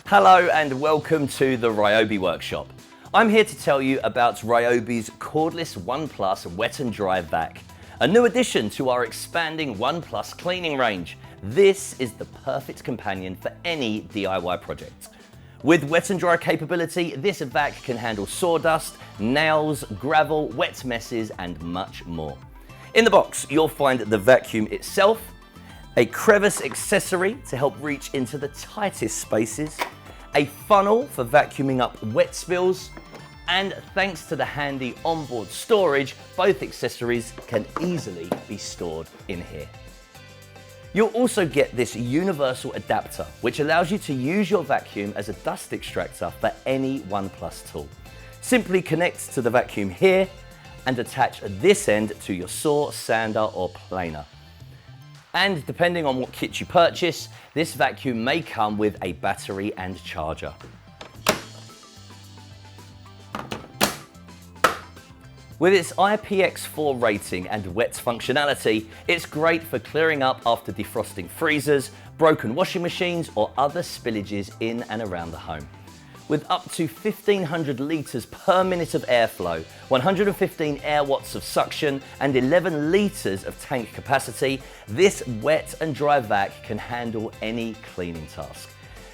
Hello and welcome to the Ryobi workshop. I'm here to tell you about Ryobi's Cordless ONE+ Wet and Dry Vac, a new addition to our expanding ONE+ cleaning range. This is the perfect companion for any DIY project. With wet and dry capability, this vac can handle sawdust, nails, gravel, wet messes and much more. In the box, you'll find the vacuum itself, a crevice accessory to help reach into the tightest spaces, a funnel for vacuuming up wet spills, and thanks to the handy onboard storage, both accessories can easily be stored in here. You'll also get this universal adapter, which allows you to use your vacuum as a dust extractor for any ONE+ tool. Simply connect to the vacuum here and attach this end to your saw, sander or planer. And depending on what kit you purchase, this vacuum may come with a battery and charger. With its IPX4 rating and wet functionality, it's great for clearing up after defrosting freezers, broken washing machines or other spillages in and around the home. With up to 1500 litres per minute of airflow, 115 air watts of suction and 11 litres of tank capacity, this wet and dry vac can handle any cleaning task.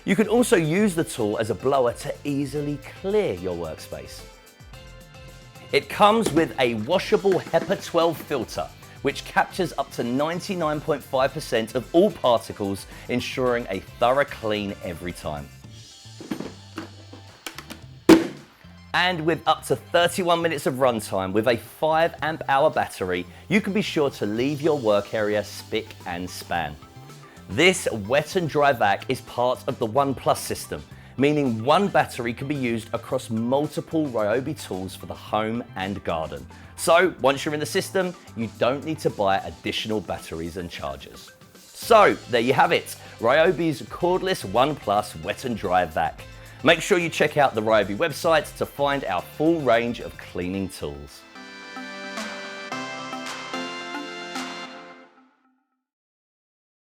You can also use the tool as a blower to easily clear your workspace. It comes with a washable HEPA 12 filter, which captures up to 99.5% of all particles, ensuring a thorough clean every time. And with up to 31 minutes of runtime with a 5 amp hour battery, you can be sure to leave your work area spick and span. This wet and dry vac is part of the ONE+ system, meaning one battery can be used across multiple Ryobi tools for the home and garden. So once you're in the system, you don't need to buy additional batteries and chargers. So there you have it, Ryobi's Cordless ONE+ Wet and Dry Vac. Make sure you check out the Ryobi website to find our full range of cleaning tools.